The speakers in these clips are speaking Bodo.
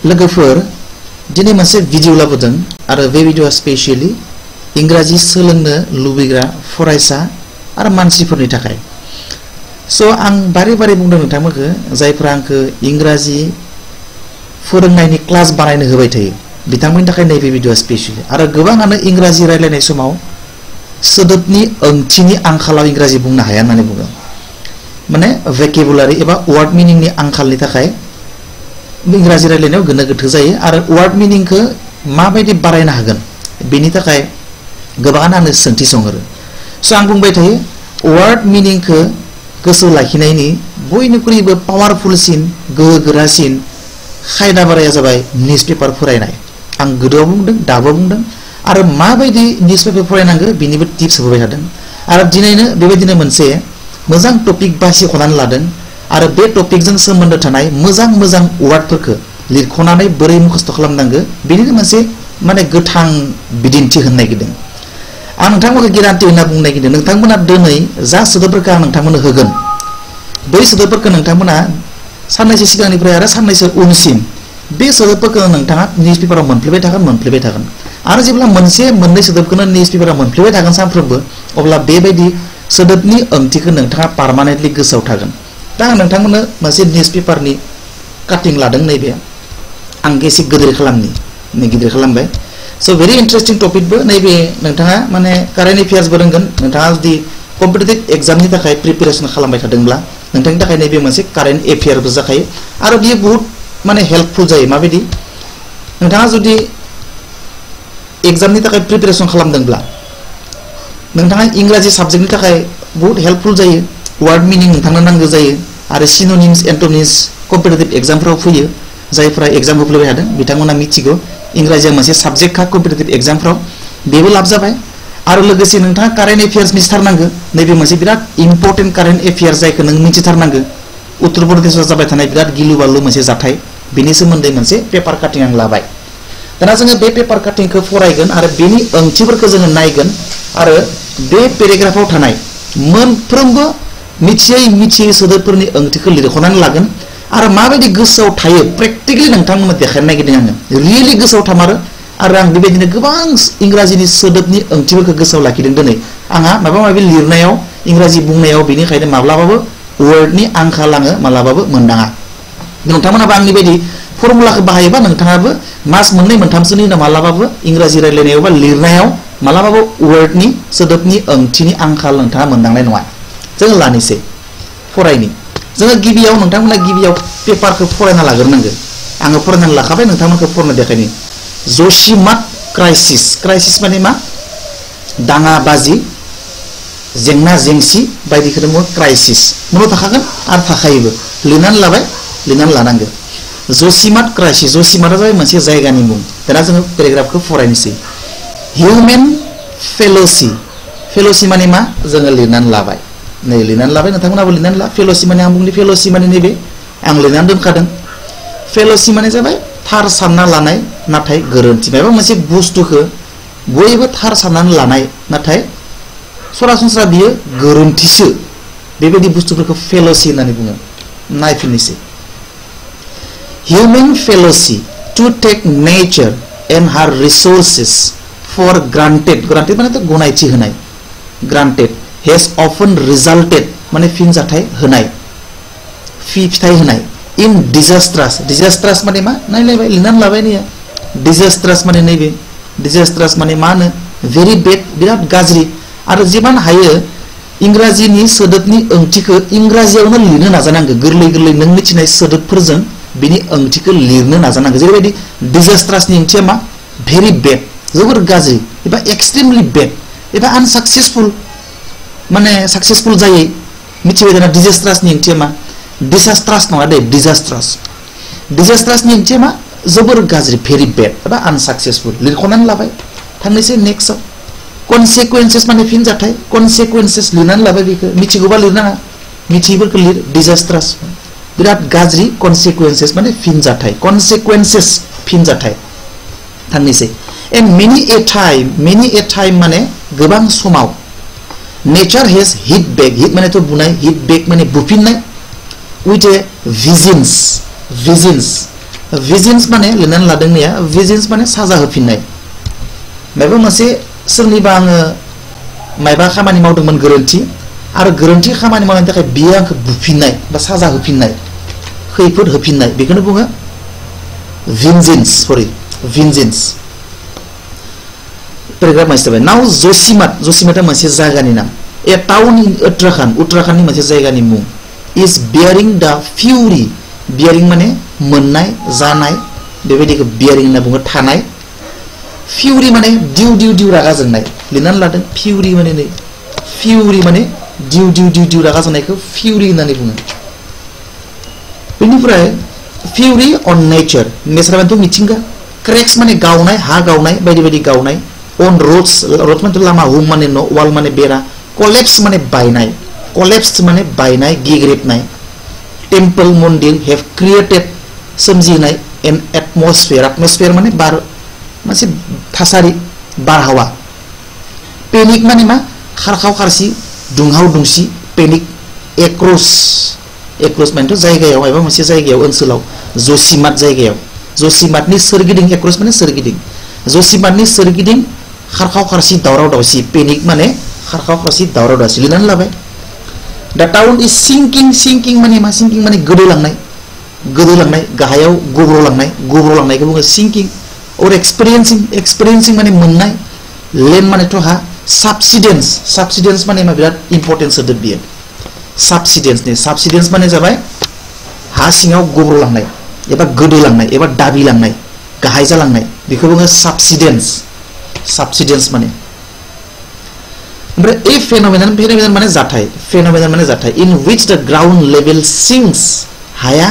लोगोफोर दिनै मोनसे भिडिअ लाबोदों आरो बे भिडिअआ स्पेशली इंराजि सोलोंनो लुबैग्रा फरायसा आरो मानसिफोरनि थाखाय सो आं बारे बारे बुंदों नोंथांमोनखौ जायफोरा आंखौ इंराजि फोरोंनायनि क्लास बानायनो होबाय थायो बिथांमोननि थाखाय नैबे भिडिअआ स्पेशली आरो गोबाङानो इंराजि रायलायनाय समाव सोदोबनि ओंथिनि आंखालाव इंराजि बुंनो हाया होननानै बुङो माने vocabulary एबा वर्ड मिनिंनि आंखालनि थाखाय इंराजि रायलायनायाव गोनो गोथो जायो आरो वर्ड मिनिंखौ माबायदि बारायनो हागोन बेनि थाखाय गोबाङानो आंनो सोंथि सोंहरो सो आं बुंबाय थायो वर्ड मिनिंखौ गोसोआव लाखिनायनि बयनिख्रुइबो पावारफुलसिन गोहोगोरासिन खायदा बाराया जाबाय निउज पेपार फरायनाय आं गोदोआव बुंदों दाबो बुंदों आरो माबायदि निउज पेपार फरायनांगौ बेनिबो टिप्स होबाय थादों आरो दिनैनो बेबायदिनो मोनसे मोजां टपिक बासिख'नानै लादों आरो बे टपिकजों सोमोन्दो थानाय मोजां मोजां वार्डफोरखौ लिरख'नानै बोरै मुखस्थ' खालामनांगौ बेनिनो मोनसे माने गोथां बिदिन्थि होनो नागिरदों आं नोंथांमोनखौ गेरान्टि होनना बुंनो नागिरदों नोंथांमोना दिनै जा सोदोबफोरखौ आं नोंथांमोननो होगोन बै सोदोबफोरखौ नोंथांमोना साननैसो सिगांनिफ्राय आरो साननैसो उनसिम बे सोदोबफोरखौ नोंथाङा निउज पेपाराव मोनफ्लेबाय थागोन आरो जेब्ला मोनसे मोननै सोदोबखौनो निउज पेपाराव मोनफ्लेबाय थागोन सानफ्रोमबो अब्ला बेबायदि सोदोबनि ओंथिखौ नोंथाङा पार्मानेन्टलि गोसोआव थागोन दा आं नोंथांमोननो मोनसे निउज पेपारनि काटिं लादों नैबे आं एसे गिदिर खालामबाय सो भेरि इन्टारेस्टिं टपिकबो नैबे नोंथाङा माने कारेन्ट एफेयार्सबो रोंगोन नोंथाङा जुदि कम्पिटिटिभ एग्जामनि थाखाय प्रिपेरेसन खालामबाय थादोंब्ला नोंथांनि थाखाय नैबे मोनसे कारेन्ट एफेयारबो जाखायो आरो बियो बहुत माने हेल्पफुल जायो माबायदि नोंथाङा जुदि एग्जामनि थाखाय प्रिपेरेसन खालामदोंब्ला नोंथाङा इंराजि साबजेक्टनि थाखाय बहुत हेल्पफुल जायो वर्ड मिनिं नोंथांनो नांगौ जायो आरो सिनोनिम्स एन्टोनिम्स कम्पिटिटिभ एग्जामफोराव फैयो जायफोरा एग्जाम होफ्लेबाय थादों बिथांमोना मिथिगौ इंराजिया मोनसे साबजेक्टखा कम्पिटिटिभ एग्जामफोराव बेबो लाब जाबाय आरो लोगोसे नोंथाङा कारेन्ट एफेयार्स मिथिथारनांगौ नैबे मोनसे बिराद इम्पर्टेन्ट कारेन्ट एफेयार्स जायखौ नों मिथिथारनांगौ उत्तर प्रदेशआव जाबाय थानाय बिराद गिलु बालु मोनसे जाथाय बेनि सोमोन्दै मोनसे पेपार काटिं आं लाबाय दाना जोङो बे पेपार काटिंखौ फरायगोन आरो बेनि ओंथिफोरखौ जोङो नायगोन आरो बे पेराग्राफाव थानाय मोनफ्रोमबो मिथियै सोदोबफोरनि ओंथिखौ लिरख'नानै लागोन आरो माबायदि गोसोआव थायो प्रेक्टिकलि नोंथांमोननो देखायनो नागिरदों आङो रियेलि गोसोआव थामारो आरो आं बेबायदिनो गोबां इंराजिनि सोदोबनि ओंथिफोरखौ गोसोआव लाखिदों दिनै आंहा माबा माबि लिरनायाव इंराजि बुंनायाव बेनिखायनो माब्लाबाबो वर्डनि आंखाल आङो माब्लाबाबो मोनदाङा नोंथांमोनाबो आंनि बायदि फर्मुलाखौ बाहायोबा नोंथाङाबो मास मोननै मोनथामसोनि उनाव माब्लाबाबो इंराजि रायलायनायाव बा लिरनायाव मालाबाबो वर्डनि सोदोबनि ओंथिनि आंखाल नोंथाङा मोनदांनाय नङा जोङो लानोसै फरायनि जोङो गिबियाव नोंथांमोना गिबियाव पेपारखौ फरायना लाग्रोनांगौ आङो फरायनानै लाखाबाय नोंथांमोनखौ फरायना देखायनि जसिमात क्राइसिस माने मा दाङा बाजि जेंना जेंसि बायदिखौनो बुङो क्राइसिस मोननो थाखागोन आरो थाखायोबो लिरनानै लानांगौ जसिमात क्राइसिस जसिमातआ जाबाय मोनसे जायगानि मुं दाना जोङो पेराग्राफखौ फरायनोसै हिउमेन फेल'सि माने मा जोङो लिरनानै लाबाय नोंथांमोनाबो लिरनानै ला फेल'सि माने आं बुंनि फेल'सि माने नैबे आं लिरनानै दोनखादों फेल'सि माने जाबाय थार सानना लानाय नाथाय गोरोन्थि माबा मोनसे बुस्थुखौ बयबो थार साननानै लानाय नाथाय सरासनस्रा बियो गोरोन्थिसो बेबायदि बुस्थुफोरखौ फेल'सि होननानै बुङो नायफिननोसै human fallacy to take nature and her resources for granted माने तो गनायथि होनाय ग्रान्टेड हेज अफन रिजाल्टेड माने फिनजाथाय होनाय फिथाय होनाय इन डिजास्ट्रास माने मा नायलायबाय लिरनानै लाबाय नैया डिजास्ट्रास माने नैबे डिजास्ट्रास माने मा होनो भेरि बेड बिराद गाज्रि आरो जेमान हायो इंराजिनि सोदोबनि ओंथिखौ इंराजियावनो लिरनो नाजानांगौ गोरलै नों मिथिनाय सोदोबफोरजों बिनि ओंथिखौ लिरनो नाजानांगौ जेरैबायदि डिजास्ट्रासनि ओंथिया मा भेरि बेड जोबोर गाज्रि एबा एक्सट्रिमलि बेड एबा आनसाक्सेसफुल माने साक्सेसफुल जायै मिथिबाय दाना डिजास्ट्रासनि ओंथिया मा डिजास्ट्रास नङा दे डिजास्ट्रासनि ओंथिया मा जोबोर गाज्रि भेरि बेड एबा आनसाक्सेसफुल लिरख'नानै लाबाय थांनोसै नेक्स्टआव कनसिकुवेन्सेस माने फिनजाथाय कनसिकुवेन्सेस लिरनानै लाबाय बेखौ मिथिगौबा लिरनाङा मिथियैफोरखौ लिर डिजास्ट्रास बिराद गाज्रि कनसिकुवेन्सेस माने फिनजाथाय कनसिकुवेन्सेस फिनजाथाय थांनोसै एन्ड मेनि ए टाइम माने गोबां समाव नेचार हेज हिट माने तो बुनाय हिट बेक माने बुफिननाय with a visions Vigilance माने लिरनानै लादोंनिया vigilance माने साजा होफिननाय माबा मोनसे सोरनिबा आङो मायबा खामानि मावदोंमोन गोरोन्थि आरो गोरोन्थि खामानि मावनायनि थाखाय बियो आंखौ बुफिननाय बा साजा होफिननाय खैफोद होफिननाय बेखौनो बुङो vengeance paragraph मोनसे जाबाय नाउ जसिमाता मोनसे जायगानि नाम ए टाउन इन उत्तराखंडनि मोनसे जायगानि मुं is bearing the fury bearing माने मोननाय जानाय बेबायदिखौ bearing होनना बुङो थानाय fury माने दिउ रागा जोंनाय लिरनानै लादों fury माने नै fury माने दिउ रागा जोंनायखौ fury होननानै बुङो बेनिफ्राय fury on nature माने मिथिंगा cracks माने गावनाय हा गावनाय बायदि गावनाय on roads माने लामा home माने न wall माने बेरा collapse माने बायनाय collapsed माने बायनाय गिग्रेबनाय टेम्पल मन्दिर have created सोमजिनाय an atmosphere माने बार मोनसे थासारि बारहावा पेनिक माने मा खारखाव खारसि दुंहाव दुंसि पेनिक across माने जायगायाव एबा मोनसे जायगायाव ओनसोलाव जसिमात जायगायाव जसिमातनि सोरगिदिं across माने सोरगिदिं जसिमातनि सोरगिदिं खारखाव खारसि दावराव दावसि पेनिक माने खारखाव खारसि दावराव दावसि लिरनानै लाबाय The town is sinking माने मा sinking माने गोदोलांनाय गाहायाव गब्रलांनायखौ बुङो sinking or experiencing माने मोननाय land माने थ' हा subsidence माने मा बिराद इम्पोर्टेन्ट सोदोब बियो subsidence माने जाबाय हा सिङाव गब्रलांनाय एबा गोदोलांनाय एबा दाबिलांनाय गाहाय जालांनाय बेखौ बुङो subsidence माने ओमफ्राय ए फेनोमेनन माने जाथाय in which the ground level sinks हाया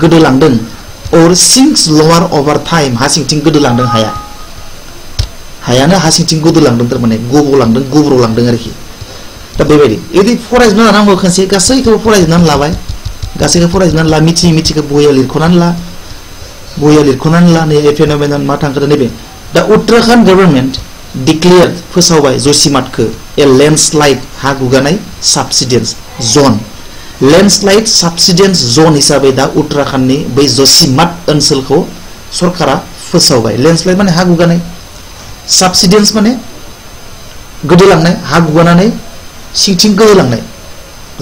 गोदोलांदों or sinks lower over time हा सिंथिं गोदोलांदों हायानो हा सिंथिं गोदोलांदों थारमाने गब्रलांदों आरोखि दा बेबायदि इदि फरायजोबना लानांगौ खनसे गासैखौबो फरायजोबनानै लाबाय गासैखौबो फरायजोबनानै ला मिथिखौ बहियाव लिरख'नानै ला नै ए फेनोमेनन मा थांखो नैबे दा उत्तराखंड गभर्नमेन्ट declared फोसावबाय जसिमातखौ a landslide हा गुगानाय subsidence zone landslide subsidence zone हिसाबै दा उत्तराखंडनि बै जसिमात ओनसोलखौ सरकारा फोसावबाय landslide माने हा गुगानाय subsidence माने गोदोलांनाय हा गुगानानै सिंथिं गोदोलांनाय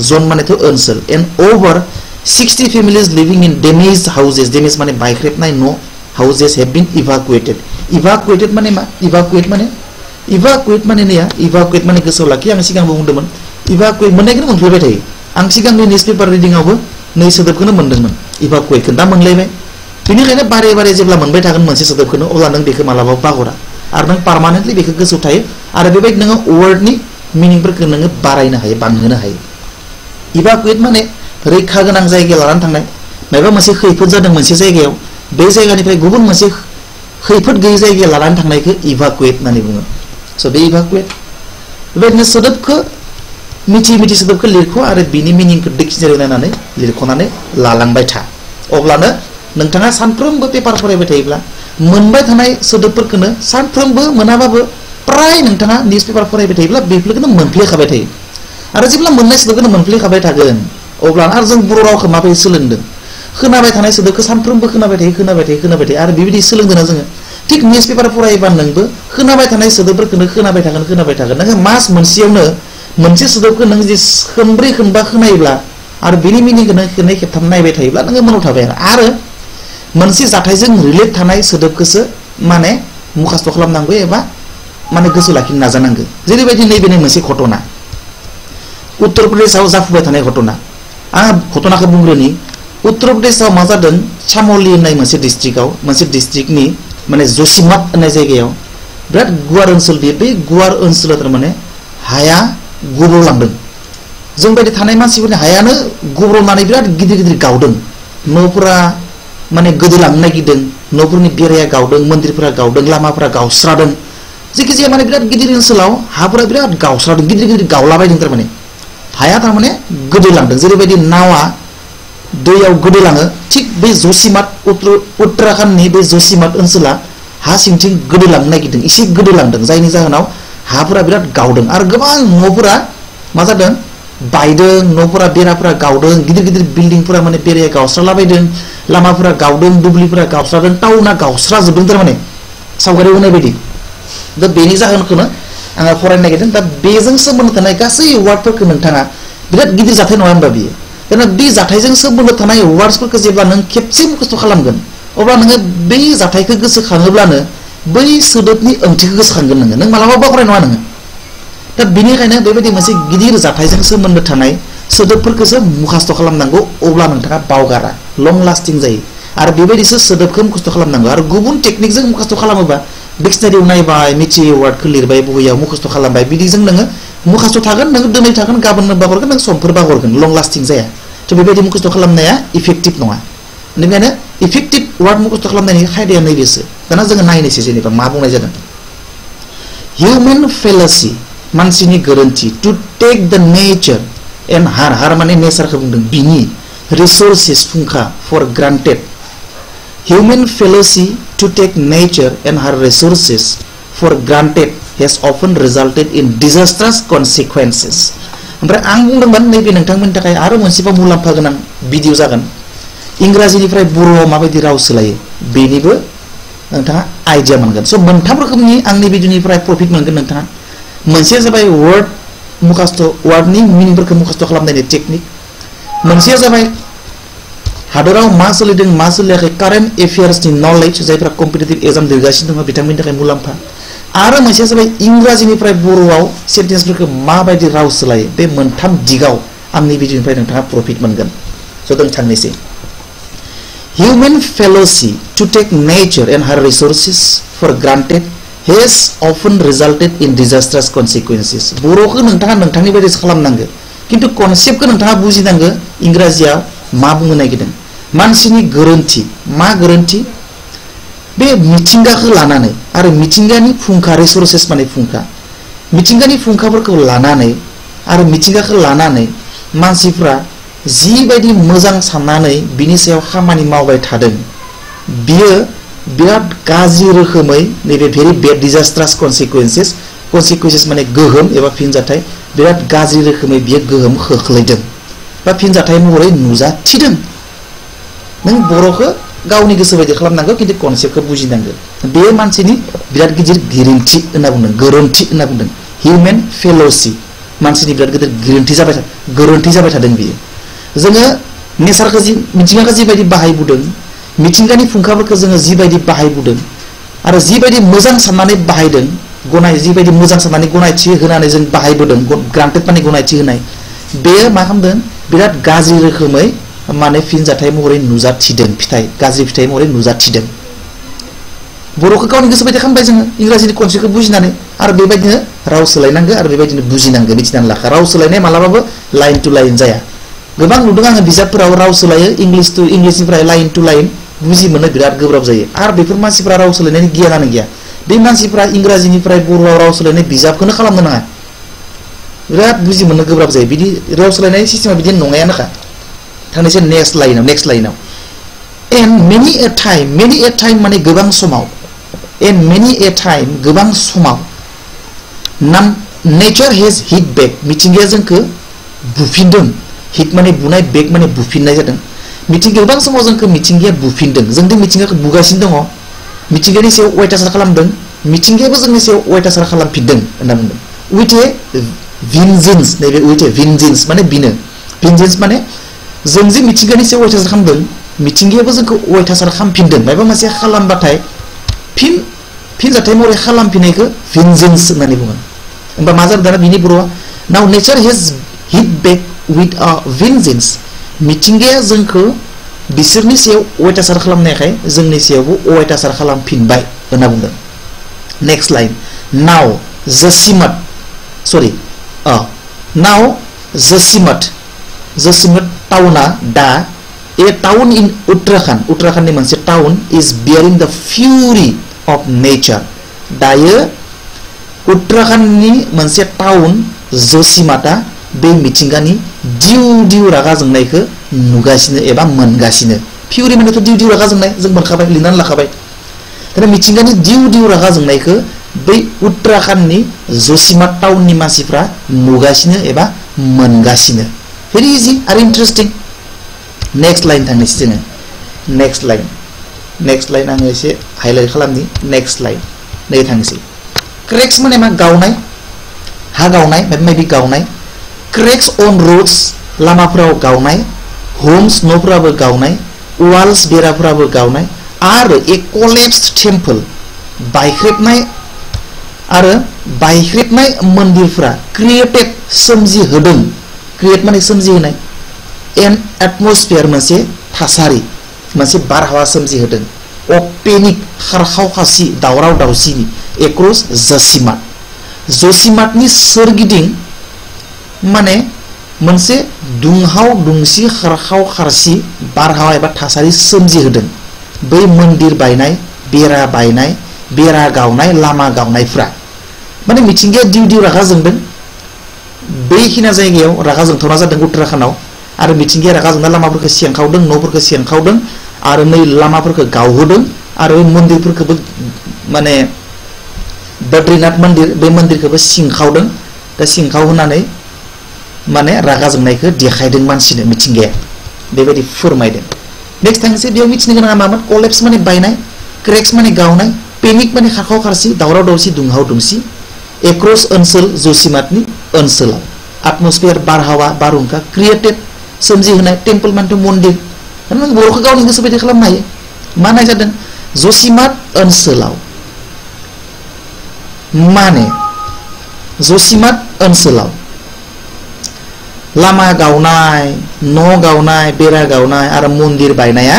zone मानेथ' ओनसोल and over 60 families living in damaged houses damaged माने बायख्रेबनाय न' houses have been evacuated माने मा evacuate माने नैया evacuate माने गोसोआव लाखि आं सिगांबो बुंदोंमोन evacuate मोननायखौनो मोनफ्लेबाय थायो आं सिगांनि निउसपेपार रिडिंआवबो नै सोदोबखौनो मोनदोंमोन evacuate दा मोनलायबाय बेनिखायनो बारे जेब्ला मोनबाय थागोन मोनसे सोदोबखौनो अब्ला नों बेखौ मालाबा बाहरा आरो नों पार्मानेन्टलि बेखौ गोसोआव थायो आरो बेबायदि नोङो वर्डनि मिनिंफोरखौ नोङो बारायनो हायो बांहोनो हायो evacuate माने रैखा गोनां जायगायाव लानानै थांनाय माबा मोनसे खैफोद जादों मोनसे जायगायाव बे जायगानिफ्राय गुबुन मोनसे खैफोद गैयै जायगायाव लानानै थांनायखौ evacuate होननानै बुङो so बे evacuate बेबायदिनो सोदोबखौ मिथि सोदोबखौ लिरख' आरो बिनि मिनिंखौ डिक्सनारि नायनानै लिरख'नानै लालांबाय था अब्लानो नोंथाङा सानफ्रोमबो पेपार फरायबाय थायोब्ला मोनबाय थानाय सोदोबफोरखौनो सानफ्रोमबो मोनाबाबो प्राय नोंथाङा निउस पेपार फरायबाय थायोब्ला बेफोरखौनो मोनफ्लेखाबाय थायो आरो जेब्ला मोननाय सोदोबखौनो मोनफ्लेखाबाय थागोन अब्ला आरो जों बर' रावखौ माबायदि सोलोंदों खोनाबाय थानाय सोदोबखौ सानफ्रोमबो खोनाबाय थायो आरो बेबायदि सोलोंदोंना जोङो थिक निउस पेपार फरायोबा नोंबो खोनाबाय थानाय सोदोबफोरखौनो खोनाबाय थागोन नोङो मास मोनसेयावनो मोनसे सोदोबखौ नों जुदि खनब्रै खनबा खोनायोब्ला आरो बेनि मिनिंखौ नों खेबनै खेबथाम नायबाय थायोब्ला नोङो मोनाव थाबाय आरो मोनसे जाथायजों रिलेट थानाय सोदोबखौसो माने मुखास्थ' खालामनांगौ एबा माने गोसो लाखिनो नाजानांगौ जेरैबायदि नैबे मोनसे घटना उत्तर प्रदेशआव जाफुबाय थानाय घटना आं घटनाखौ बुंग्रोनि उत्तर प्रदेशआव मा जादों चाम'ली होननाय मोनसे डिस्ट्रिक्टनि माने जसिमात होननाय जायगायाव बिराद गुवार ओनसोल बे गुवार ओनसोलाव थारमाने हाया गब्रलांदों जों बायदि थानाय मानसिफोरनि हायानो गब्रनानै बिराद गिदिर गावदों न'फोरा माने गोदोलांनो नागिरदों न'फोरनि बेराया गावदों मन्दिरफोरा गावदों लामाफोरा गावस्रादों जेखिजाया माने बिराद गिदिर ओनसोलाव हाफोरा बिराद गावस्रादों गिदिर गावलाबायदों थारमाने हाया थारमाने गोदोलांदों जेरैबायदि नावा दैयाव गोदोलाङो थिक बे जसिमात उत्तराखंडनि बे जसिमात ओनसोला हा सिंथिं गोदोलांनो नागिरदों एसे गोदोलांदों जायनि जाहोनाव हाफोरा बिराद गावदों आरो गोबां न'फोरा मा जादों बायदों न'फोरा बेराफोरा गावदों गिदिर गिदिर बिल्डिंफोरा माने बेराया गावस्रालाबायदों लामाफोरा गावदों दुब्लिफोरा गावस्रादों टाउना गावस्राजोबदों थारमाने सावगारि होनाय बायदि दा बेनि जाहोनखौनो आङो फरायनो नागिरदों दा बेजों सोमोन्दो थानाय गासै वार्डफोरखौ नोंथाङा बिराद गिदिर जाथाय नङा होनबा बियो दाना बे जाथायजों सोमोन्दो थानाय वार्डसफोरखौ जेब्ला नों खेबसे मुखस्थ' खालामगोन अब्ला नोङो बै जाथायखौ गोसोखाङोब्लानो बै सोदोबनि ओंथिखौ गोसोखांगोन नों मालाबा बावगारनाय नङा नोङो दा बेनिखायनो बेबायदि मोनसे गिदिर जाथायजों सोमोन्दो थानाय सोदोबफोरखौसो मुखस्थ' खालामनांगौ अब्ला नोंथाङा बावगारा लं लास्टिं जायो आरो बेबायदिसो सोदोबखौ मुखस्थ' खालामनांगौ आरो गुबुन टेकनिकजों मुखस्थ' खालामोबा डिक्सनारियाव नायबाय मिथियै वार्डखौ लिरबाय बहियाव मुखस्थ' खालामबाय बिदिजों नोङो मुखस्थ' थागोन नोङो दिनै थागोन गाबोननो बावगारगोन नों समफोर बावगारगोन लं लास्टिं जाया थ' बेबायदि मुखस्थ' खालामनाया इफेक्टिभ नङा बेनिखायनो इफेक्टिभ वार्ड मुखस्थ' खालामनायनि खायदाया नैबेसो दाना जोङो नायनोसै जेनेबा मा बुंनाय जादों हिउमेन फेलासि मानसिनि गोरोन्थि टु टेक द नेचार एन्ड हार माने नेचारखौ बुंदों बिनि रिसोर्सेस फुंखा for granted human fallacy to take nature and her resources for granted has often resulted in disastrous consequences ओमफ्राय आं बुंदोंमोन नैबे नोंथांमोननि थाखाय आरो मोनसेबाव मुलाम्फा गोनां भिडिअ जागोन इंराजिनिफ्राय बर'आव माबायदि राव सोलायो बेनिबो नोंथाङा आइडिया मोनगोन स' मोनथाम रोखोमनि आंनि भिडिअनिफ्राय प्रफिट मोनगोन नोंथाङा मोनसेया जाबाय वर्ड मुखस्थ' वार्डनि मिनिंफोरखौ मुखस्थ' खालामनायनि टेकनिक मोनसेया जाबाय हादराव मा सोलिदों मा सोलियाखै कारेन्ट एफेयार्सनि नलेज जायफ्रा कम्पिटिटिभ एग्जाम लिरगासिनो दङ बिथांमोननि थाखाय मुलाम्फा आरो मोनसेया जाबाय इंराजिनिफ्राय बर'आव सेन्टेन्सफोरखौ माबायदि राव सोलायो बे मोनथाम दिगाव आंनि भिडिअनिफ्राय नोंथाङा प्रफिट मोनगोन स' जों थांनोसै Human fallacy to take nature and her resources for granted has often resulted in disastrous consequences. बर'खौ नोंथाङा नोंथांनि बायदि खालामनांगौ किन्तु कनसेप्टखौ नोंथाङा बुजिनांगौ इंराजियाव मा बुंनो नागिरदों मानसिनि गोरोन्थि मा गोरोन्थि बे मिथिंगाखौ लानानै आरो मिथिंगानि फुंखा रिसोर्सेस माने फुंखा मिथिंगानि फुंखाफोरखौ लानानै आरो मिथिंगाखौ लानानै मानसिफ्रा जिबायदि मोजां साननानै बिनि सायाव खामानि मावबाय थादों बियो बिराद गाज्रि रोखोमै नैबे भेरि बेड डिजास्ट्रास कनसिक्वेन्सेस माने गोहोम एबा फिनजाथाय बिराद गाज्रि रोखोमै बियो गोहोम खोख्लैदों बा फिनजाथाय महरै नुजाथिदों नों बर'खौ गावनि गोसो बायदि खालामनांगौ किन्तु कनसेप्टखौ बुजिनांगौ बेयो मानसिनि बिराद गिदिर गोरोन्थि होनना बुंदों हिउमेन फेल'सि मानसिनि बिराद गिदिर गोरोन्थि जाबाय थादों बियो जोङो नेचारखौ मिथिंगाखौ जिबायदि बाहायबोदों मिथिंगानि फुंखाफोरखौ जोङो जिबायदि बाहायबोदों आरो जिबायदि मोजां साननानै बाहायदों जिबायदि मोजां साननानै गनायथि होनानै जों बाहायबोदों ग्रान्टेड माने गनायथि होनाय बेयो मा खालामदों बिराद गाज्रि रोखोमै माने फिनजाथाय महरै नुजाथिदों गाज्रि फिथाइ महरै नुजाथिदों बर'खौ गावनि गोसो बायदि खालामबाय जोङो इंराजिनि कनसेप्टखौ बुजिनानै आरो बेबायदिनो राव सोलायनांगौ आरो बेबायदिनो बुजिनांगौ मिथिनानै लाखा राव सोलायनाय मालाबाबो लाइन टु लाइन जाया गोबां नुदों आङो बिजाबफोराव राव सोलायो इंलिसनिफ्राय लाइन टु लाइन बुजि मोननो बिराद गोब्राब जायो आरो बेफोर मानसिफ्रा राव सोलायनायनि गियानानो गैया बे मानसिफ्रा इंराजिनिफ्राय बर'आव राव सोलायनाय बिजाबखौनो खालामनो नाङा बिराद बुजि मोननो गोब्राब जायो बिदि राव सोलायनाय सिस्टेमा बिदि नङायानोखा थांनोसै नेक्स्ट लाइनाव एन्ड मेनि ए टाइम माने गोबां समाव नेचार हेज हिट बेक मिथिंगाया जोंखौ बुफिनदों हिट माने बुनाय बेक माने बुफिननाय जादों मिथिंगाया गोबां समाव जोंखौ मिथिंगाया बुफिनदों जों दि मिथिंगाखौ बुगासिनो दङ मिथिंगानि सायाव अयथासार खालामदों मिथिंगायाबो जोंनि सायाव अयथासार खालामफिनदों होनना बुंदों उइथ ए भिनजेन्स नैबे उइथ ए भिनजेन्स माने बिनो भिनजेन्स माने जों जे मिथिंगानि सायाव अयथासार खालामदों मिथिंगायाबो जोंखौ अयथासार खालामफिनदों माबा मोनसे खालामबाथाय फिनजाथाय महरै खालामफिननायखौ भिनजेन्स होननानै बुङो होमबा मा जादों दाना बिनि बर'आ नाउ nature has hit back with a vengeance मिथिंगाया जोंखौ बिसोरनि सायाव अयथासार खालामनायखाय जोंनि सायावबो अयथासार खालामफिनबाय होनना बुंदों नेक्स्ट लाइन नाउ जसिमत टाउना दा ए टाउन इन उत्तराखंडनि मोनसे टाउन इज बियरिंग द फ्यूरी ऑफ नेचार दायो उत्तराखंडनि मोनसे टाउन जसिमतआ बे मिथिंगानि दिउ रागा जोंनायखौ नुगासिनो एबा मोनगासिनो फिउरि मानेथ' दिउ रागा जोंनाय जों मोनखाबाय लिरनानै लाखाबाय दाना मिथिंगानि दिउ रागा जोंनायखौ बै उत्तराखंडनि जसिमत टाउननि मानसिफ्रा नुगासिनो एबा मोनगासिनो very easy आरो interesting next line थांनोसै जोङो next line आङो एसे हाइलाइट खालामनि next line नै थांनोसै cracks माने मा गावनाय हा गावनाय माबा गावनाय cracks on roads लामाफोराव गावनाय homes न'फोराबो गावनाय walls बेराफोराबो गावनाय आरो a collapsed temple बायख्रेबनाय आरो बायख्रेबनाय मन्दिरफोरा created सोमजिहोदों create माने सोमजिहोनाय an atmosphere मोनसे थासारि मोनसे बारहावा सोमजिहोदों of panic खारखाव खासि दावराव दावसिनि across जसिमातनि सोरगिदिं माने मोनसे दुंहाव दुंसि खारखाव खारसि बारहावा एबा थासारि सोमजिहोदों बै मन्दिर बायनाय बेरा गावनाय लामा गावनायफ्रा माने मिथिंगाया दिउ रागा जोंदों बेखिना जायगायाव रागा जोंथावना जादों उत्तराखन्डआव आरो मिथिंगाया रागा जोंना लामाफोरखौ सेंखावदों न'फोरखौ सेंखावदों आरो नै लामाफोरखौ गावहोदों आरो मन्दिरफोरखौबो माने बद्रीनाथ मन्दिर बे मन्दिरखौबो सिंखावदों दा सिंखाव होनानै माने रागा जोंनायखौ देखायदों मानसिनो मिथिंगाया बेबायदि फोरमायदों नेक्स्ट थांसै बेयाव मिथिनो गोनाङा मामोन कलेप्स माने बायनाय क्रेक्स माने गावनाय पेनिक माने खारखाव खारसि दावराव दावसि दुंहाव दुंसि एक्रस ओनसोल जसिमातनि ओनसोलाव एटमस्फियार बारहावा बारहुंखा क्रिएटेड सोमजिहोनाय टेम्पल माने मन्दिर नों बर'खौ गावनि गोसो बायदि खालामनो हायो मा नाय जादों जसिमात ओनसोलाव माने जसिमात ओनसोलाव लामा गावनाय न' गावनाय बेरा गावनाय आरो मन्दिर बायनाया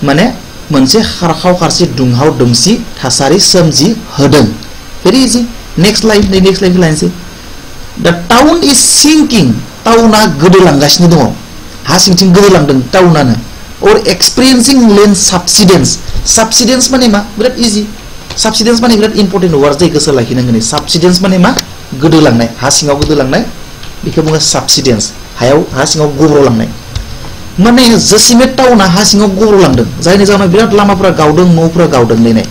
माने मोनसे खारखाव खारसि दुंहाव दुंसि थासारि सोमजिहोदों very easy next line लायनोसै the town is sinking टाउना गोदोलांगासिनो दङ हा सिंथिं गोदोलांदों टाउनानो or experiencing land subsidence माने मा बिराद इजी subsidence माने बिराद इम्पोर्टेन्ट वार्ड जाय गोसो लाखिनांगोन subsidence माने मा गोदोलांनाय हा सिङाव गोदोलांनाय बेखौ बुङो subsidence हा सिङाव गब्रलांनाय माने जसिमेट टाउना हा सिङाव गब्रलांदों जायनि जाहोनाव बिराद लामाफोरा गावदों न'फोरा गावदों लेनाय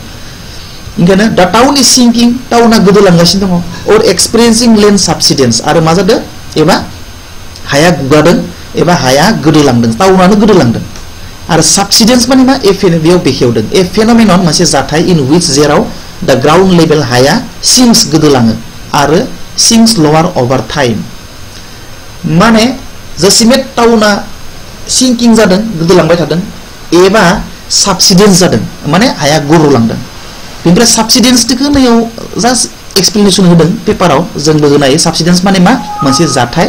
ओंखायनो दा टाउन इज सिंकिं टाउना गोदोलांगासिनो दङ or experiencing land subsidence आरो मा जादों एबा हाया गुगादों एबा हाया गोदोलांदों टाउनानो गोदोलांदों आरो subsidence माने मा बेयाव बेखेवदों ए फेनोमेनन मोनसे जाथाय इन which जेराव द ग्राउन्ड लेभेल हाया सिंक्स गोदोलाङो आरो सिंक्स लवार ओभार टाइम माने जसिमेट टाउना सिंकिं जादों गोदोलांबाय थादों एबा सबसिडेन्स जादों माने हाया गब्रलांदों बेनिफ्राय सबसिडेन्सखौ नैयाव जास्ट एक्सप्लेनेसन होदों पेपाराव जोंबो होनो हायो सबसिडेन्स माने मा मोनसे जाथाय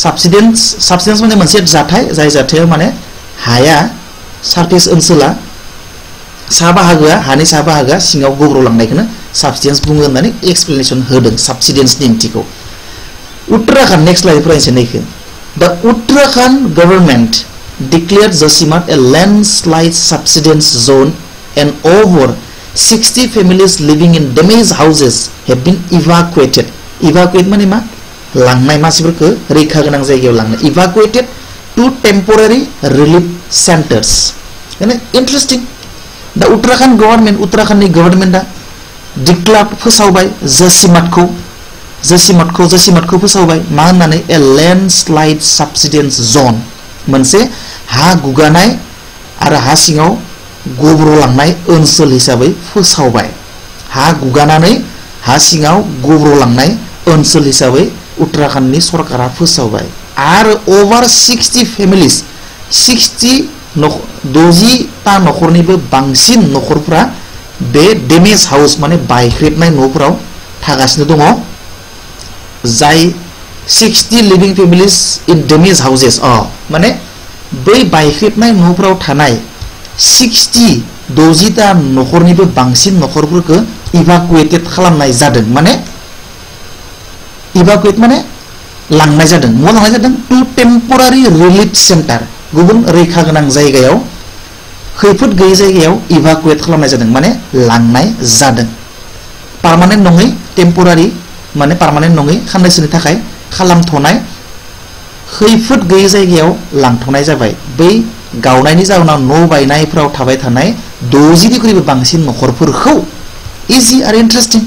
सबसिडेन्स माने मोनसे जाथाय जाय जाथायाव माने हाया सारफेस ओनसोला सा बाहागोआ हानि सा बाहागोआ सिङाव गब्रलांनायखौनो सबसिडेन्स बुङो होननानै एक्सप्लेनेसन होदों सबसिडेन्सनि ओंथिखौ उत्तराखंड नेक्स्ट लाइन फरायनोसै नैखौ The Uttarakhand government declared Josimat a landslide subsidence zone and over 60 families living in damaged houses have been evacuated. Evacuate माने मा लांनाय मानसिफोरखौ रैखा गोनां जायगायाव लांनाय evacuated to temporary relief centers. यानी interesting. The Uttarakhand government उत्तराखंडनि गभर्नमेन्टआ डिक्लेयार फोसावबाय जसिमातखौ फोसावबाय मा होननानै ए लेन्डस्लाइड सबसिडेन्स जन मोनसे हा गुगानाय आरो हा सिङाव गब्रलांनाय ओनसोल हिसाबै फोसावबाय हा गुगानानै हा सिङाव गब्रलांनाय ओनसोल हिसाबै उत्तराखंडनि सरकारा फोसावबाय आरो ओभार 60 फेमिलिस 60ता नखरनिबो बांसिन नखरफोरा बे डेमेज हाउस माने बायख्रेबनाय न'फोराव थागासिनो दङ जाय 60 लिभिं फेमिलिस इन डेमेज हाउसेस माने बै बायख्रेबनाय न'फोराव थानाय 60ता नखरनिबो बांसिन नखरफोरखौ इभाकुएटेड खालामनाय जादों माने इभाकुएट माने लांनाय जादों मा लांनाय जादों टु टेम्परारि रिलिफ सेन्टार गुबुन रैखा गोनां जायगायाव खैफोद गैयै जायगायाव इभाकुएट खालामनाय जादों माने लांनाय जादों पार्मानेन्ट नङै टेम्परारि माने पार्मानेन्ट नङै खाननैसोनि थाखाय खालामथ'नाय खैफोद गैयै जायगायाव लांथ'नाय जाबाय बै गावनायनि जाहोनाव न' बायनायफोराव थाबाय थानाय 60निख्रुइबो बांसिन नखरफोरखौ इजि आरो इन्टारेस्टिं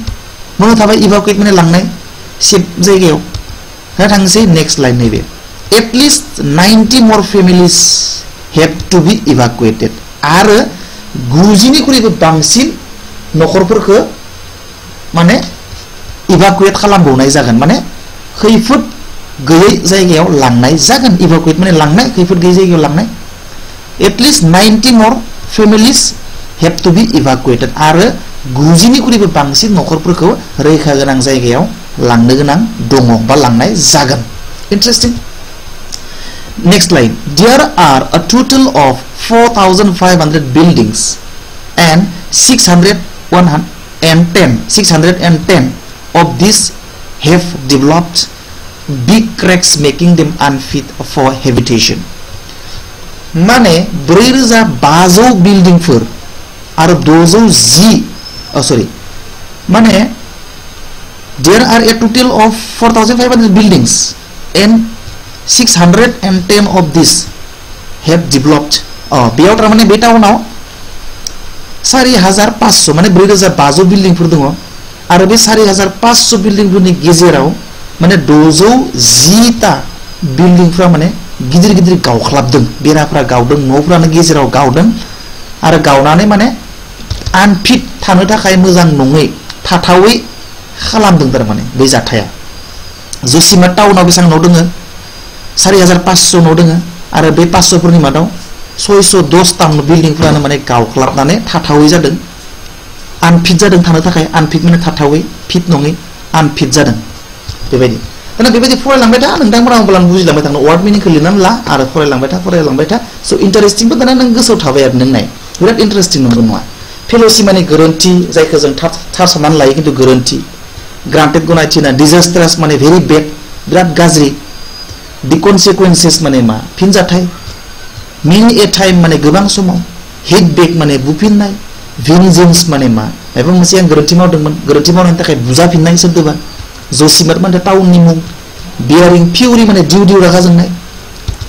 मोनो थाबाय इभाकुएट माने लांनाय सेफ जायगायाव ना थांसै नेक्स्ट लाइन नैबे at least 90 more families have to be evacuated आरो 90 निख्रुइबो बांसिन नखरफोरखौ माने इभाकुएट खालामबावनाय जागोन माने खैफोद गैयै जायगायाव लांनाय जागोन इभाकुएट माने लांनाय खैफोद गैयै जायगायाव लांनाय at least 90 more families have to be evacuated आरो 90 निख्रुइबो बांसिन नखरफोरखौ रैखा गोनां जायगायाव लांनो गोनां दङ बा लांनाय जागोन interesting next line there are a total of 4500 buildings and 610 of these have developed big cracks making them unfit for habitation माने 4500 बिल्डिंगफोर आरो 610 माने there are a total of 4500 buildings and 610 of these have developed बेयाव थारमाने बे टाउनाव 4500 माने 4500 बिल्डिंगफोर दङ आरो बे 4500 बिल्डिंफोरनि गेजेराव माने 610 ता बिल्डिंफोरा माने गिदिर गिदिर गावख्लाबदों बेराफ्रा गावदों न'फ्रानो गेजेराव गावदों आरो गावनानै माने आनफिट थानो थाखाय मोजां नङै थाथावै खालामदों थारमाने बे जाथाया जसिमा टाउनाव बेसेबां न' दङ 4500 न' दङ आरो बे 500 फोरनि मादाव 610 ता बिल्डिंफोरानो माने गावख्लाबनानै थाथावै जादों आनफिट जादों थानो थाखाय आनफिट माने थाथावै फिट नङै आनफिट जादों बेबायदि दाना बेबायदि फरायलांबाय था नोंथांमोना अब्ला बुजिलांबाय थानो वार्ड मिनिंखौ लिरनानै ला आरो फरायलांबाय था स' इन्टारेस्टिंबो दाना नों गोसोआव थाबाय आरो नों नाय बिराद इन्टारेस्टिं नंगौ नङा फेल'सि माने गोरोन्थि जायखौ जों थार साननानै लायो खिन्थु गोरोन्थि ग्रान्टेड गनायथि ना डिजास्टारास माने भेरि बेड बिराद गाज्रि दि कनसिकुवेन्सेस माने मा फिनजाथाय मेनि ए टाइम माने गोबां समाव हिट बेक माने बुफिननाय भेन्जेन्स माने मा माबा मोनसे आं गोरोन्थि मावदोंमोन गोरोन्थि मावनायनि थाखाय बुजाफिननाय सोदोबा जसिमात माने टाउननि मुं बियारिं फिउरि माने दिउ दिउ रागा जोंनाय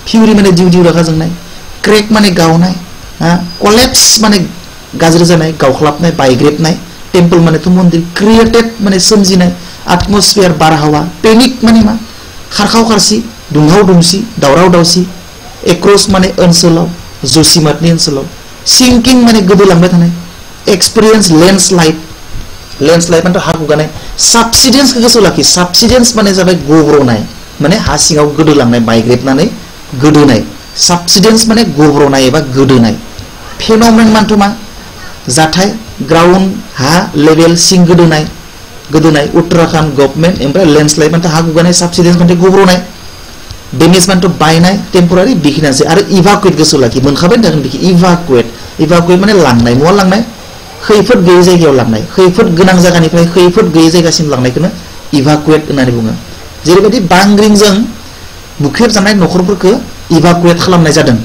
फिउरि माने दिउ दिउ रागा जोंनाय क्रेक माने गावनाय कलेप्स माने गाज्रि जानाय गावख्लाबनाय बायग्रेबनाय टेम्पल माने तो मन्दिर क्रिएटेड माने सोमजिनाय एटमस्फियार बारहावा पेनिक माने मा खारखाव खारसि दुंहाव दुंसि दावराव दावसि एक्रस माने ओनसोलाव जसिमातनि ओनसोलाव सिंकिं माने गोदोलांबाय थानाय एक्सपीरियंस लैंडस्लाइड माने हा गुगानाय सबसिडेंस को गोसोआव लाखि सबसिडेंस माने जाबाय गब्रनाय माने हा सिङाव गोदोलांनाय बायग्रेबनानै गोदोनाय सबसिडेंस माने गब्रनाय एबा गोदोनाय फेनोमेन मानथ मा जाथाय ग्राउन्ड हा लेभेल सिं गोदोनाय उत्तराखंड गभर्नमेंट ओमफ्राय लैंडस्लाइड माने हा गुगानाय सबसिडेंस माने गब्रनाय डेमेज माने बायनाय टेम्परारि बिखिनासै आरो इभाकुएट गोसोआव लाखि मोनखाबाय थागोन बिखि इभाकुएट माने लांनाय न'आव लांनाय खैफोद गैयै जायगायाव लांनाय खैफोद गोनां जायगानिफ्राय खैफोद गैयै जायगासिम लांनायखौनो इभाकुएट होननानै बुङो जेरैबायदि बांग्रिंजों बुख्रेबजानाय नखरफोरखौ इभाकुएट खालामनाय जादों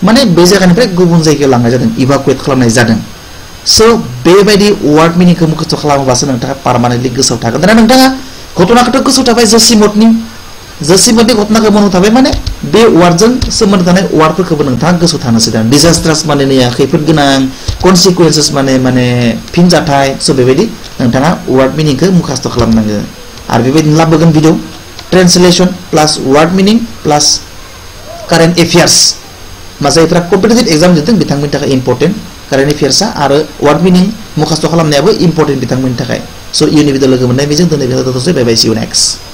माने बे जायगानिफ्राय गुबुन जायगायाव लांनाय जादों इभाकुएट खालामनाय जादों स' बेबायदि वार्ड मिनिंखौ मुखस्थ' खालामोबासो नोंथाङा पार्मानेन्टलि गोसोआव थागोन दाना नोंथाङा घटनाखौथ' गोसोआव थाबाय जसिमतनि घटनाखौ मनाव थाबाय माने बे वार्डजों सोमोन्दो थानाय वार्डफोरखौबो नोंथाङा गोसोआव थानोसै दा डिजास्टार्स माने नैया खैफोद गोनां कनसिकुवेन्सेस माने फिनजाथाय स' बेबायदि नोंथाङा वार्ड मिनिंखौ मुखस्थ' खालामनांगोन आरो बेबायदिनो लाबोगोन भिडिअ ट्रेन्सलेसन प्लास वार्ड मिनिं प्लास कारेन्ट एफेयार्स मा जायफ्रा कम्पिटिटिभ एग्जाम लिरदों बिथांमोननि थाखाय इम्पर्टेन्ट कारेन्ट एफेयार्सआ आरो वार्ड मिनिं मुखस्थ' खालामनायाबो इम्पर्टेन्ट बिथांमोननि थाखाय स' इयुननि भिडिअ लोगो मोननाय बेजों दिनै बेहाय दोनथ'सै बाय बाय सि इउ नेक्स्ट